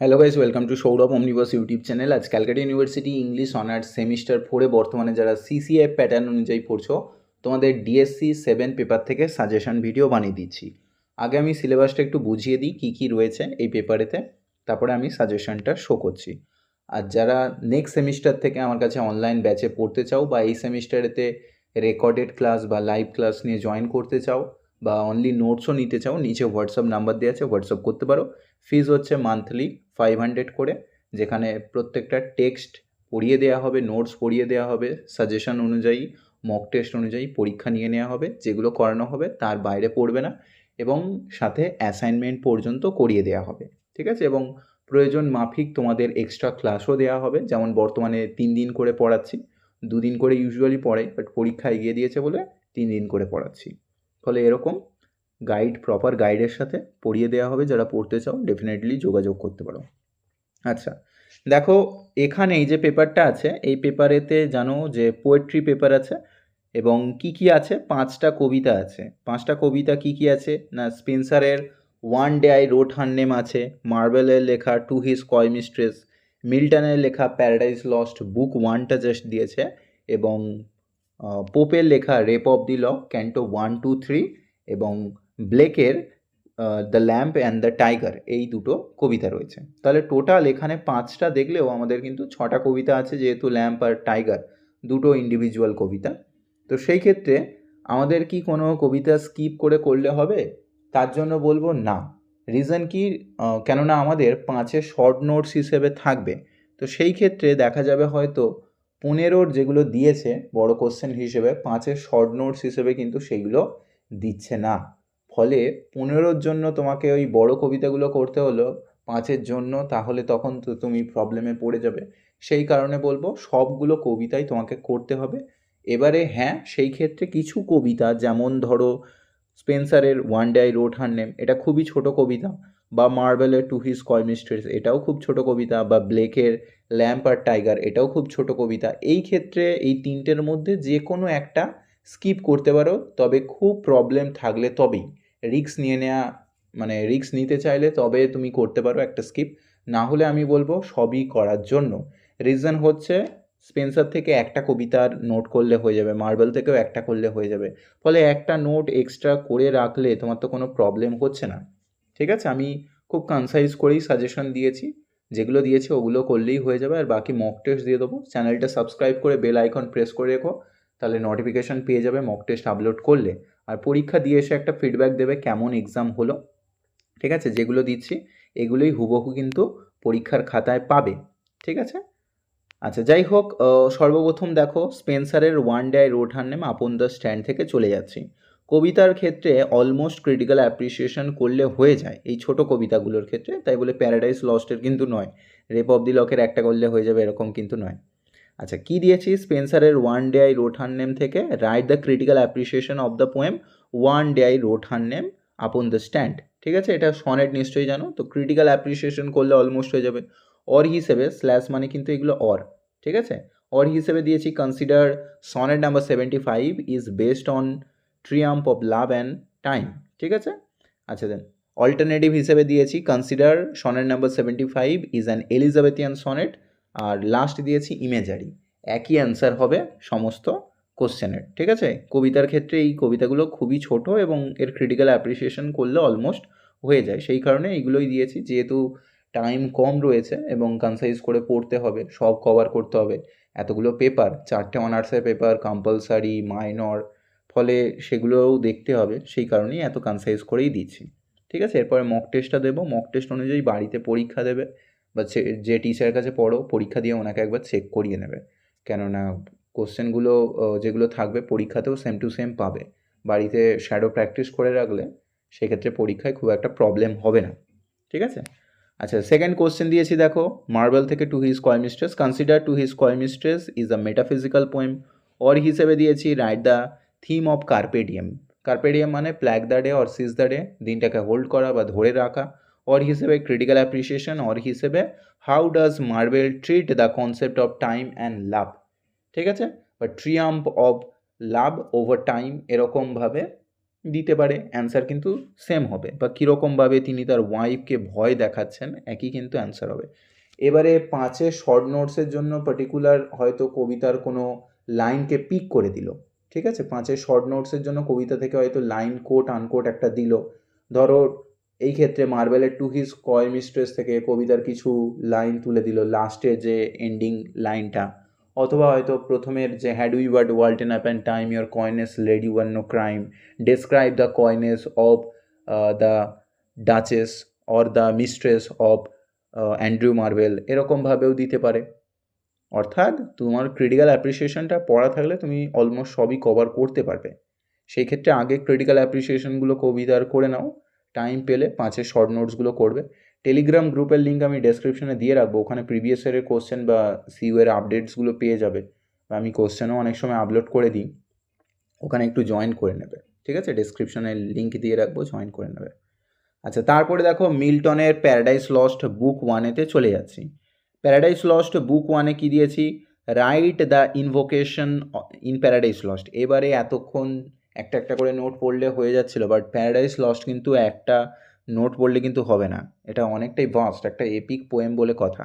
Hello guys, welcome to Sourav Omniverse YouTube channel. আজ Calcutta University English honours semester 4-এ বর্তমানে যারা সিসিএ প্যাটার্ন অনুযায়ী পড়ছো, তোমাদের ডিএসসি 7 পেপার থেকে সাজেশন ভিডিও বানিয়ে দিচ্ছি। আগে আমি সিলেবাসটা একটু বুঝিয়ে দিই কী কী রয়েছে এই পেপারেতে, তারপরে আমি সাজেশনটা শো করছি। আর যারা নেক্সট সেমিস্টার থেকে আমার কাছে অনলাইন ব্যাচে পড়তে চাও বা এই সেমিস্টারেতে রেকর্ডেড ক্লাস বা লাইভ ক্লাস নিয়ে জয়েন করতে চাও বা অনলি নোটসও নিতে চাও, নিচে হোয়াটসঅ্যাপ নাম্বার দেওয়া আছে, হোয়াটসঅ্যাপ করতে পারো। ফিজ হচ্ছে মান্থলি 500 করে, যেখানে প্রত্যেকটা টেক্সট পড়িয়ে দেওয়া হবে, নোটস পড়িয়ে দেওয়া হবে, সাজেশন অনুযায়ী মক টেস্ট অনুযায়ী পরীক্ষা নিয়ে নেওয়া হবে, যেগুলো করানো হবে তার বাইরে পড়বে না, এবং সাথে অ্যাসাইনমেন্ট পর্যন্ত করিয়ে দেওয়া হবে। ঠিক আছে, এবং প্রয়োজন মাফিক তোমাদের এক্সট্রা ক্লাসও দেওয়া হবে। যেমন বর্তমানে 3 দিন করে পড়াচ্ছি, 2 দিন করে ইউজুয়ালি পড়াই, বাট পরীক্ষা এগিয়ে দিয়েছে বলে 3 দিন করে পড়াচ্ছি। ফলে এরকম গাইড, প্রপার গাইডের সাথে পড়িয়ে দেওয়া হবে। যারা পড়তে চাও ডেফিনেটলি যোগাযোগ করতে পারো। আচ্ছা, দেখো এখানে এই যে পেপারটা আছে, এই পেপারেতে জানো যে পোয়েট্রি পেপার আছে, এবং কি কি আছে, 5টা কবিতা আছে। 5টা কবিতা কি কি আছে না, স্পেন্সারের one day I wrote her name আছে, মার্বেলের লেখা টু হিজ কয় মিস্ট্রেস, মিল্টনের লেখা প্যারাডাইজ লস্ট বুক 1টা জাস্ট দিয়েছে, এবং পোপের লেখা rape of the lock canto 1, 2, 3, এবং ব্লেকের the lamp and the tiger, এই দুটো কবিতা রয়েছে। তাহলে টোটাল এখানে 5টা দেখলেও আমাদের কিন্তু 6টা কবিতা আছে, যেহেতু ল্যাম্প আর টাইগার দুটো ইন্ডিভিজুয়াল কবিতা। তো সেই ক্ষেত্রে আমাদের কি কোনো কবিতা স্কিপ করে করলে হবে? তার জন্য বলবো না। রিজন কি? কেননা আমাদের 5-এ শর্ট নোটস হিসেবে থাকবে। তো সেই ক্ষেত্রে দেখা যাবে হয়তো 15-র যেগুলো দিয়েছে বড় কোশ্চেন হিসেবে, 5-এর শর্ট নোটস হিসেবে কিন্তু সেইগুলো দিচ্ছে না। ফলে 15-র জন্য তোমাকে ওই বড় কবিতাগুলো করতে হলো 5-এর জন্য, তাহলে তখন তো তুমি প্রবলেমে পড়ে যাবে। সেই কারণে বলবো সবগুলো কবিতাই তোমাকে করতে হবে। এবারে হ্যাঁ, সেই ক্ষেত্রে কিছু কবিতা, যেমন ধরো স্পেন্সারের one day I wrote her name, এটা খুবই ছোট কবিতা, বা মার্বেলের টু হিজ কয় মিস্ট্রেস, এটাও খুব ছোট কবিতা, বা ব্লেকের ল্যাম্প আর টাইগার, এটাও খুব ছোট কবিতা। এই ক্ষেত্রে এই 3টের মধ্যে যে কোনো একটা স্কিপ করতে পারো, তবে খুব প্রবলেম থাকলে তবেই, রিস্ক নিয়ে নেওয়া, মানে রিস্ক নিতে চাইলে তবে তুমি করতে পারো একটা স্কিপ, না হলে আমি বলবো সবই করার জন্য। রিজন হচ্ছে স্পেন্সার থেকে একটা কবিতার নোট করলে হয়ে যাবে, মার্বেল থেকেও একটা করলে হয়ে যাবে। ফলে একটা নোট এক্সট্রা করে রাখলে তোমার তো কোনো প্রবলেম হচ্ছে না। ঠিক আছে, আমি খুব কনসাইজ করেই সাজেশন দিয়েছি, যেগুলো দিয়েছি ওগুলো করলেই হয়ে যাবে। আর বাকি মক টেস্ট দিয়ে দেবো। চ্যানেলটা সাবস্ক্রাইব করে বেল আইকন প্রেস করে রেখো, তাহলে নোটিফিকেশান পেয়ে যাবে মক টেস্ট আপলোড করলে। আর পরীক্ষা দিয়ে এসে একটা ফিডব্যাক দেবে কেমন এক্সাম হলো। ঠিক আছে, যেগুলো দিচ্ছি এগুলোই হুবহু কিন্তু পরীক্ষার খাতায় পাবে। ঠিক আছে। আচ্ছা, যাই হোক, সর্বপ্রথম দেখো স্পেন্সারের one day I wrote her name upon the strand থেকে চলে যাচ্ছি। কবিতার ক্ষেত্রে অলমোস্ট ক্রিটিক্যাল অ্যাপ্রিসিয়েশন করলে হয়ে যায় এই ছোট কবিতাগুলোর ক্ষেত্রে, তাই বলে প্যারাডাইস লস্টের কিন্তু নয়, রেপ অফ দি লকের একটা করলে হয়ে যাবে এরকম কিন্তু নয়। আচ্ছা, কি দিয়েছি স্পেন্সারের one day I wrote her name থেকে, write the critical appreciation of the poem one day I wrote her name upon the strand. ঠিক আছে, এটা সনেট নিশ্চয়ই জানো, তো ক্রিটিক্যাল অ্যাপ্রিসিয়েশন করলে অলমোস্ট হয়ে যাবে। অর হিসেবে স্ল্যাশ মানে কিন্তু এগুলো অর। ঠিক আছে, অর হিসেবে দিয়েছি consider sonnet number 75 is based on triumph of love and time. ঠিক আছে। আচ্ছা, দেন অল্টারনেটিভ হিসেবে দিয়েছি consider sonnet number 75 is an Elizabethan sonnet, আর লাস্ট দিয়েছি ইমেজারি। একই অ্যান্সার হবে সমস্ত কোশ্চেনের। ঠিক আছে, কবিতার ক্ষেত্রে এই কবিতাগুলো খুবই ছোট এবং এর ক্রিটিক্যাল অ্যাপ্রিসিয়েশন করলে অলমোস্ট হয়ে যায়, সেই কারণে এইগুলোই দিয়েছি। যেহেতু টাইম কম রয়েছে এবং কনসাইজ করে পড়তে হবে, সব কভার করতে হবে, এতগুলো পেপার, 4টে অনার্সের পেপার, কম্পালসারি, মাইনর, ফলে সেগুলোও দেখতে হবে, সেই কারণেই এত কনসাইজ করেই দিচ্ছি। ঠিক আছে, এরপরে মক টেস্টটা দেবো, মক টেস্ট অনুযায়ী বাড়িতে পরীক্ষা দেবে, বা যে টিচারের কাছে পড়ো পরীক্ষা দিয়ে ওনাকে একবার চেক করিয়ে নেবে, কেননা কোশ্চেনগুলো যেগুলো থাকবে পরীক্ষাতেও সেম টু সেম পাবে। বাড়িতে শ্যাডো প্র্যাকটিস করে রাখলে সেক্ষেত্রে পরীক্ষায় খুব একটা প্রবলেম হবে না। ঠিক আছে। আচ্ছা, সেকেন্ড কোশ্চেন দিয়েছি দেখো, মার্বেল থেকে to his coy mistress, consider to his coy mistress is a metaphysical poem. Or হিসেবে দিয়েছি write the theme of carpe diem. Carpe diem মানে pluck the day or seize the day, দিনটাকে হোল্ড করা বা ধরে রাখা। অর হিসেবে ক্রিটিক্যাল অ্যাপ্রিসিয়েশন, অর হিসেবে how does Marvell treat the concept of time and love. ঠিক আছে, বা triumph of love over time, এরকমভাবে দিতে পারে, অ্যান্সার কিন্তু সেম হবে। বা কীরকমভাবে তিনি তার ওয়াইফকে ভয় দেখাচ্ছেন, একই কিন্তু অ্যান্সার হবে। এবারে 5-এ শর্ট নোটসের জন্য পার্টিকুলার হয়তো কবিতার কোনো লাইনকে পিক করে দিল, ঠিক আছে? 5-এর শর্ট নোটসের জন্য কবিতা থেকে হয়তো লাইন কোট আনকোট একটা দিল। ধরো এই ক্ষেত্রে মার্বেলের টু হিজ কয় মিস্ট্রেস থেকে কবিতার কিছু লাইন তুলে দিল, লাস্টে যে এন্ডিং লাইনটা, অথবা হয়তো প্রথমের যে had we but world enough and time your coyness lady were no crime, describe the coyness of the duchess or the mistress of Andrew Marvell, এরকমভাবেও দিতে পারে। অর্থাৎ তোমার ক্রিটিক্যাল অ্যাপ্রিসিয়েশনটা পড়া থাকলে তুমি অলমোস্ট সবই কভার করতে পারবে। সেই ক্ষেত্রে আগে ক্রিটিক্যাল অ্যাপ্রিসিয়েশনগুলো কবিতার করে নাও, টাইম পেলে 5-এর শর্ট নোটসগুলো করবে। টেলিগ্রাম গ্রুপের লিঙ্ক আমি ডেসক্রিপশনে দিয়ে রাখবো, ওখানে প্রিভিয়াস ইয়ারের কোশ্চেন বা সিইউ এর আপডেটসগুলো পেয়ে যাবে। আমি কোশ্চেনও অনেক সময় আপলোড করে দিই, ওখানে একটু জয়েন করে নেবে, ঠিক আছে? ডেসক্রিপশনে লিঙ্ক দিয়ে রাখবো, জয়েন করে নেবে। আচ্ছা, তারপরে দেখো মিল্টনের প্যারাডাইস লস্ট বুক 1-এতে চলে যাচ্ছি। প্যারাডাইস লস্ট বুক 1-এ কী দিয়েছি? Write the invocation in paradise lost. এবারে এতক্ষণ একটা একটা করে নোট পড়লে হয়ে যাচ্ছিল, বাট প্যারাডাইস লস্ট কিন্তু একটা নোট পড়লে কিন্তু হবে না, এটা অনেকটাই ভাস্ট, একটা এপিক পোয়েম বলে কথা।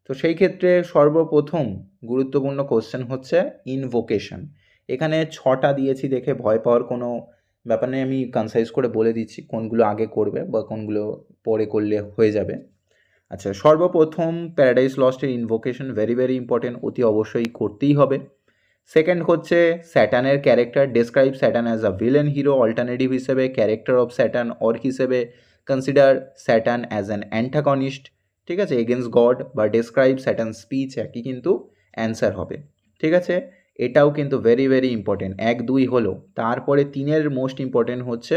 তো সেই ক্ষেত্রে সর্বপ্রথম গুরুত্বপূর্ণ কোশ্চেন হচ্ছে ইনভোকেশন। এখানে 6টা দিয়েছি দেখে ভয় পাওয়ার কোনো ব্যাপার নেই, আমি কনসাইজ করে বলে দিচ্ছি কোনগুলো আগে করবে বা কোনগুলো পরে করলে হয়ে যাবে। আচ্ছা, সর্বপ্রথম প্যারাডাইস লস্টের ইনভোকেশন ভেরি ভেরি ইম্পর্টেন্ট, অতি অবশ্যই করতেই হবে। সেকেন্ড হচ্ছে স্যাটানের character, describe Satan as a villain hero, alternative হিসেবে ক্যারেক্টার অফ স্যাটান, অর হিসেবে consider Satan as an antagonist, ঠিক আছে, এগেনস্ট গড, বা ডেসক্রাইব স্যাটান স্পিচ, একই কিন্তু অ্যান্সার হবে, ঠিক আছে? এটাও কিন্তু ভেরি ভেরি ইম্পর্টেন্ট। 1-2 হলো, তারপরে 3-এর মোস্ট ইম্পর্টেন্ট হচ্ছে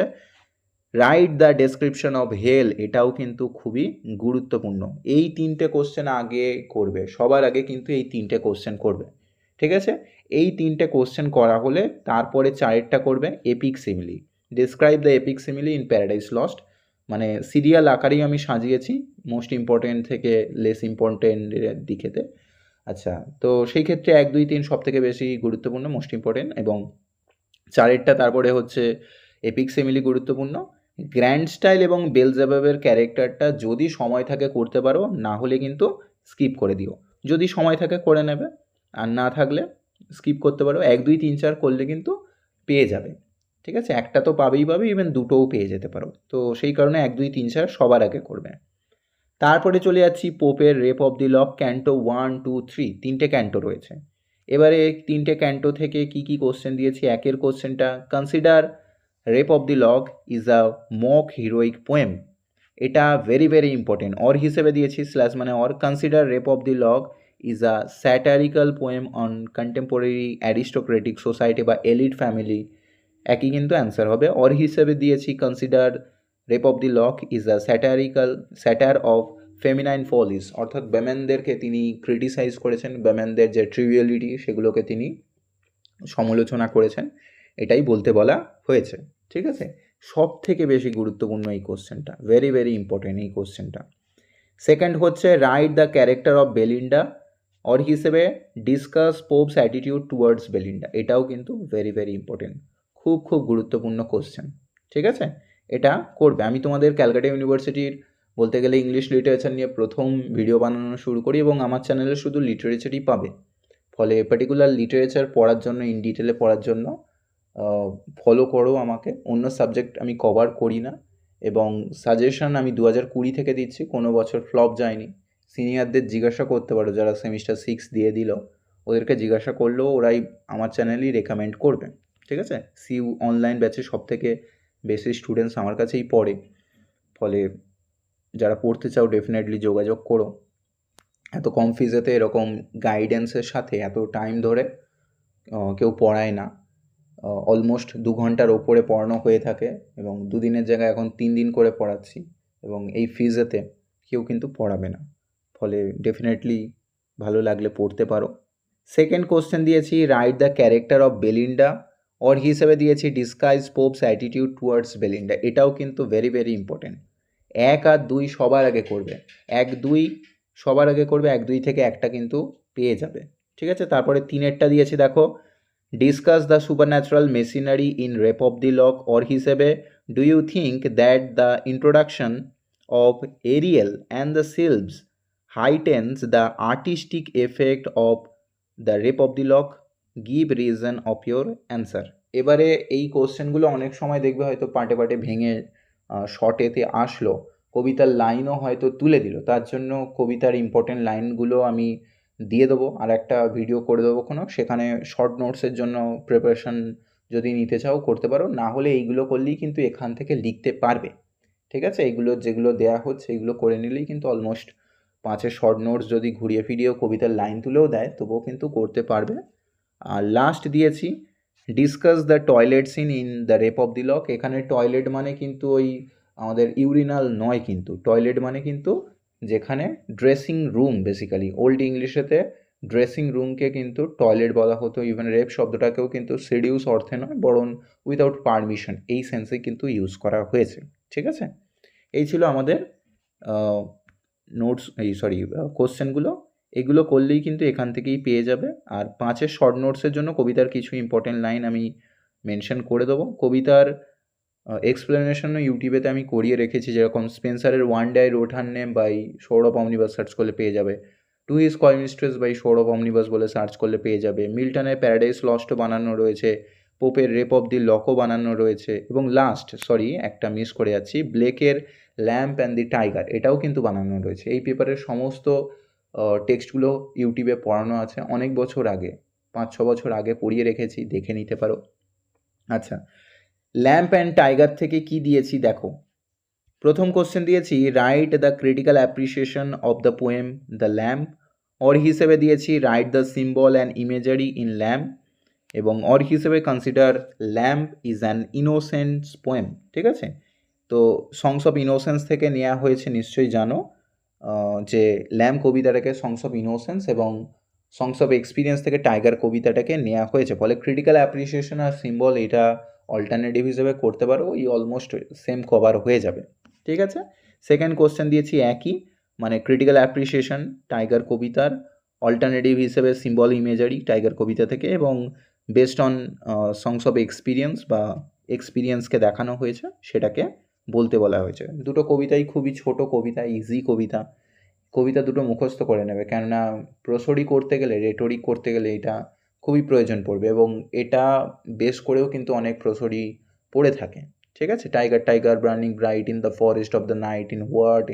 write the description of hell, এটাও কিন্তু খুবই গুরুত্বপূর্ণ। এই 3টে কোশ্চেন আগে করবে, সবার আগে কিন্তু এই 3টে কোশ্চেন করবে, ঠিক আছে? এই 3টে কোশ্চেন করা হলে তারপরে 4টা করবে epic simile, describe the epic simile in paradise lost, মানে সিরিয়াল আকারেই আমি সাজিয়েছি মোস্ট ইম্পর্টেন্ট থেকে লেস ইম্পর্টেন্টের দিকেতে। আচ্ছা, তো সেই ক্ষেত্রে 1, 2, 3 সব থেকে বেশি গুরুত্বপূর্ণ, মোস্ট ইম্পর্টেন্ট, এবং 4টা তারপরে হচ্ছে এপিক সিমিলি গুরুত্বপূর্ণ। গ্র্যান্ড স্টাইল এবং বেলজেবাবের ক্যারেক্টারটা যদি সময় থাকে করতে পারো, না হলে কিন্তু স্কিপ করে দিও। যদি সময় থাকে করে নেবে, আর না থাকলে স্কিপ করতে পারো। 1, 2, 3, 4 করলে কিন্তু পেয়ে যাবে, ঠিক আছে? একটা তো পাবেই পাবে, ইভেন দুটোও পেয়ে যেতে পারো। তো সেই কারণে 1, 2, 3, 4 সবার আগে করবে। তারপরে চলে যাচ্ছি পোপের rape of the lock, canto 1, 2, 3, 3টে ক্যান্টো রয়েছে। এবারে 3টে ক্যান্টো থেকে কি কি কোশ্চেন দিয়েছি? 1-এর কোশ্চেনটা, consider rape of the lock is a mock heroic poem, এটা ভেরি ভেরি ইম্পর্টেন্ট। অর হিসেবে দিয়েছি স্ল্যাশ মানে or, consider rape of the lock is a satirical poem on contemporary aristocratic society বা এলিট ফ্যামিলি, একই কিন্তু answer হবে। Or হিসেবে দিয়েছি consider rape of the lock is a satire of feminine follies, অর্থাৎ বেমেনদেরকে তিনি ক্রিটিসাইজ করেছেন, বেমেনদের যে ট্রিভিয়ালিটি সেগুলোকে তিনি সমালোচনা করেছেন, এটাই বলতে বলা হয়েছে, ঠিক আছে? সব থেকে বেশি গুরুত্বপূর্ণ এই কোশ্চেনটা, ভেরি ভেরি ইম্পর্টেন্ট এই কোশ্চেনটা। সেকেন্ড হচ্ছে write the character of Belinda, or হিসেবে discuss Pope's attitude towards Belinda, এটাও কিন্তু ভেরি ভেরি ইম্পর্টেন্ট, খুব খুব গুরুত্বপূর্ণ কোশ্চেন, ঠিক আছে? এটা করবে। আমি তোমাদের ক্যালকাটা ইউনিভার্সিটির বলতে গেলে ইংলিশ লিটারেচার নিয়ে প্রথম ভিডিও বানানো শুরু করি, এবং আমার চ্যানেলে শুধু লিটারেচারই পাবে। ফলে পার্টিকুলার লিটারেচার পড়ার জন্য, ইন ডিটেলে পড়ার জন্য ফলো করো আমাকে। অন্য সাবজেক্ট আমি কভার করি না, এবং সাজেশন আমি 2020 থেকে দিচ্ছি, কোনো বছর ফ্লপ যায়নি। সিনিয়রদের জিজ্ঞাসা করতে পারো, যারা সেমিস্টার 6 দিয়ে দিল, ওদেরকে জিজ্ঞাসা করলেও ওরাই আমার চ্যানেলই রেকমেন্ড করবে, ঠিক আছে? সিইউ অনলাইন ব্যাচে সব থেকে বেশি স্টুডেন্টস আমার কাছেই পড়ে, ফলে যারা পড়তে চাও ডেফিনেটলি যোগাযোগ করো। এত কম ফিজেতে এরকম গাইডেন্সের সাথে এত টাইম ধরে কেউ পড়ায় না, অলমোস্ট 2 ঘন্টার ওপরে পড়ানো হয়ে থাকে, এবং 2 দিনের জায়গায় এখন 3 দিন করে পড়াচ্ছি, এবং এই ফিজেতে কেউ কিন্তু পড়াবে না, ফলে ডেফিনেটলি ভালো লাগলে পড়তে পারো। সেকেন্ড কোশ্চেন দিয়েছি write the character of Belinda, or হিসেবে দিয়েছি ডিসকাইজ পোপস অ্যাটিটিউড টুয়ার্ডস বেলিন্ডা, এটাও কিন্তু ভেরি ভেরি ইম্পর্টেন্ট। 1 আর 2 সবার আগে করবে, 1, 2 সবার আগে করবে, 1, 2 থেকে একটা কিন্তু পেয়ে যাবে, ঠিক আছে? তারপরে 3এরটা দিয়েছি দেখো, discuss the supernatural machinery in rape of the lock, or হিসেবে do you think that the introduction of Ariel and the sylphs heightens the artistic effect of the rape of the lock? Give reason of your answer. এবারে এই কোশ্চেনগুলো অনেক সময় দেখবে হয়তো পার্টে পার্টে ভেঙে শর্টেতে আসলো, কবিতার লাইনও হয়তো তুলে দিল, তার জন্য কবিতার ইম্পর্টেন্ট লাইনগুলো আমি দিয়ে দেবো, আর একটা ভিডিও করে দেবো কোনো, সেখানে শর্ট নোটসের জন্য প্রিপারেশন যদি নিতে চাও করতে পারো, না হলে এইগুলো করলেই কিন্তু এখান থেকে লিখতে পারবে। ঠিক আছে, এইগুলো যেগুলো দেয়া হচ্ছে এইগুলো করে নিলেই কিন্তু অলমোস্ট 5 শর্ট নোটস যদি ঘুরিয়ে ফিরিয়েও কবিতার লাইন তুলেও দেয় তবুও কিন্তু করতে পারবে। আর লাস্ট দিয়েছি discuss the toilet seen in the rape of the lock. এখানে টয়লেট মানে কিন্তু ওই আমাদের ইউরিনাল নয়, কিন্তু টয়লেট মানে কিন্তু যেখানে ড্রেসিং রুম, বেসিক্যালি ওল্ড ইংলিশেতে ড্রেসিং রুমকে কিন্তু টয়লেট বলা হতো। ইভেন রেপ শব্দটাকেও কিন্তু সিডিউস অর্থে নয়, বরং উইদাউট পারমিশন এই সেন্সে কিন্তু ইউজ করা হয়েছে। ঠিক আছে, এই ছিল আমাদের নোটস, কোশ্চেনগুলো। এগুলো করলেই কিন্তু এখান থেকেই পেয়ে যাবে। আর 5 শর্ট নোটসের জন্য কবিতার কিছু ইম্পর্টেন্ট লাইন আমি মেনশন করে দেবো। কবিতার এক্সপ্লেনেশনও ইউটিউবেতে আমি করিয়ে রেখেছি, যেরকম স্পেন্সারের one day I wrote her name by Sourav omnibus search করলে পেয়ে যাবে, to his coy mistress by Sourav omnibus বলে সার্চ করলে পেয়ে যাবে, মিল্টনের প্যারাডাইস লস্টও বানানো রয়েছে, পোপের রেপ অফ দি লকও বানানো রয়েছে, এবং লাস্ট একটা মিস করে যাচ্ছি, ব্লেকের ল্যাম্প অ্যান্ড দি টাইগার এটাও কিন্তু বানানো রয়েছে। এই পেপারের সমস্ত টেক্সটগুলো ইউটিউবে পড়ানো আছে, অনেক বছর আগে, 5-6 বছর আগে পড়িয়ে রেখেছি, দেখে নিতে পারো। আচ্ছা, ল্যাম্প অ্যান্ড টাইগার থেকে কি দিয়েছি দেখো। প্রথম কোশ্চেন দিয়েছি write the critical appreciation of the poem the lamp, or হিসেবে দিয়েছি write the symbol and imagery in lamp, এবং অর হিসেবে consider lamp is an innocence poem. ঠিক আছে, তো সংস অফ ইনোসেন্স থেকে নেওয়া হয়েছে, নিশ্চয়ই জানো যে ল্যাম্প কবিতাটাকে সংস অফ ইনোসেন্স এবং সংস অফ এক্সপিরিয়েন্স থেকে টাইগার কবিতাটাকে নেওয়া হয়েছে। ফলে ক্রিটিক্যাল অ্যাপ্রিসিয়েশন আর সিম্বল এটা অল্টারনেটিভ হিসেবে করতে পারো, এই অলমোস্ট সেম কভার হয়ে যাবে। ঠিক আছে, সেকেন্ড কোশ্চেন দিয়েছি একই, মানে ক্রিটিক্যাল অ্যাপ্রিসিয়েশন টাইগার কবিতার, অল্টারনেটিভ হিসেবে সিম্বল ইমেজারি টাইগার কবিতা থেকে, এবং based on songs of experience বা এক্সপিরিয়েন্সকে দেখানো হয়েছে সেটাকে বলতে বলা হয়েছে। দুটো কবিতাই খুবই ছোট কবিতা, ইজি কবিতা, কবিতা দুটো মুখস্থ করে নেবে, কেননা প্রসরি করতে গেলে, রেটরিক করতে গেলে এটা খুবই প্রয়োজন পড়বে, এবং এটা বেশ করেও কিন্তু অনেক প্রসরি পড়ে থাকে। ঠিক আছে, tiger tiger burning bright in the forest of the night, in what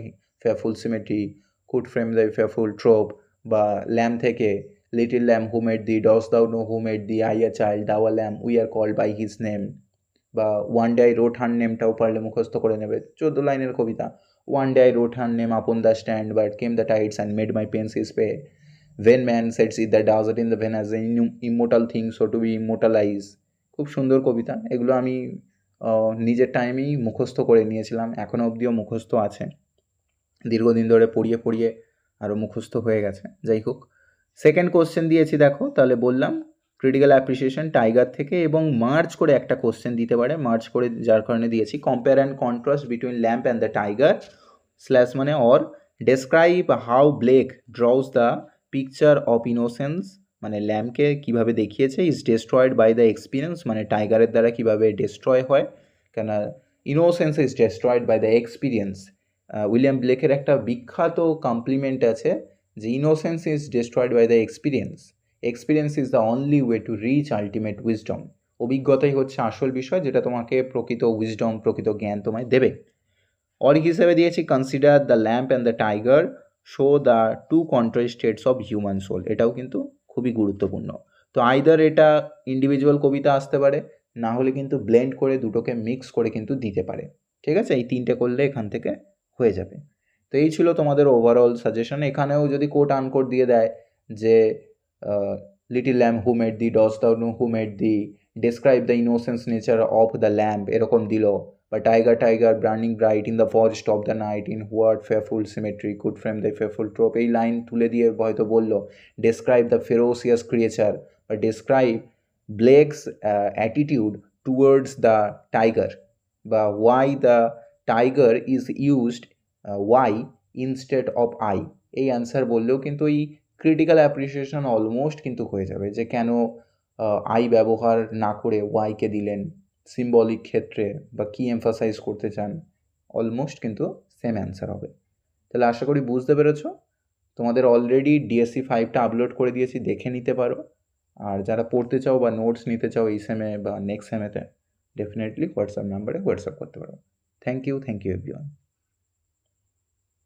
fearful symmetry could frame the fearful trope, বা ল্যাম্প থেকে little lamb who made thee, dost thou know who made thee, I a child, thou a lamb, we are called by his name, বা one day I wrote her নেমটাও পারলে মুখস্থ করে নেবে, 14 লাইনের কবিতা। One day I wrote her name upon the strand, but came the tides and made my pains his prey, vain man sets it the does it in the vain as a immortal thing so to be immortalize. খুব সুন্দর কবিতা, এগুলো আমি নিজের টাইমেই মুখস্থ করে নিয়েছিলাম, এখনও অবধিও মুখস্থ আছে, দীর্ঘদিন ধরে পড়িয়ে পড়িয়ে আরও মুখস্থ হয়ে গেছে। যাই হোক, সেকেন্ড কোশ্চেন দিয়েছি দেখো, তাহলে বললাম ক্রিটিক্যাল অ্যাপ্রিসিয়েশন টাইগার থেকে, এবং মার্চ করে একটা কোশ্চেন দিতে পারে, মার্চ করে যার কারণে দিয়েছি compare and contrast between lamb and the tiger slash মানে or describe how Blake draws the picture of innocence, মানে ল্যাম্পকে কীভাবে দেখিয়েছে, is destroyed by the experience, মানে টাইগারের দ্বারা কীভাবে ডেস্ট্রয় হয়, কেন innocence is destroyed by the experience. William ব্লেকের একটা বিখ্যাত কমপ্লিমেন্ট আছে যে innocence is destroyed by the experience, experience is the only way to reach ultimate wisdom. অভিজ্ঞতাই হচ্ছে আসল বিষয়, যেটা তোমাকে প্রকৃত উইজডম, প্রকৃত জ্ঞান তোমায় দেবে। অর হিসেবে দিয়েছি consider the lamp and the tiger show the two contrary states of human soul, এটাও কিন্তু খুবই গুরুত্বপূর্ণ। তো আইদার এটা ইন্ডিভিজুয়াল কবিতা আসতে পারে, না হলে কিন্তু ব্লেন্ড করে দুটোকে মিক্স করে কিন্তু দিতে পারে। ঠিক আছে, এই তিনটে করলে এখান থেকে হয়ে যাবে। তো এই ছিল তোমাদের ওভারঅল সাজেশন। এখানেও যদি কোট আনকোট দিয়ে দেয় যে little lamb who made thee, dost thou know who made thee, describe the innocence nature of the lamb, এরকম দিল, বা tiger tiger burning bright in the forest of the night, in what fearful symmetry could frame the fearful trope, এই line তুলে দিয়ে হয়তো বললো describe the ferocious creature, বা describe Blake's attitude towards the tiger, বা why the tiger is used why instead of I, এই answer বললেও কিন্তু এই ক্রিটিক্যাল অ্যাপ্রিসিয়েশন অলমোস্ট কিন্তু হয়ে যাবে, যে কেন আই ব্যবহার না করে ওয়াইকে দিলেন, সিম্বলিক ক্ষেত্রে বা কী এমফাসাইজ করতে চান, অলমোস্ট কিন্তু সেম অ্যান্সার হবে। তাহলে আশা করি বুঝতে পেরেছো। তোমাদের অলরেডি ডিএসসি 5টা আপলোড করে দিয়েছি, দেখে নিতে পারো। আর যারা পড়তে চাও বা নোটস নিতে চাও এই সেমে বা নেক্সট সেমেতে, ডেফিনেটলি হোয়াটসঅ্যাপ নাম্বারে হোয়াটসঅ্যাপ করতে পারো। Thank you everyone.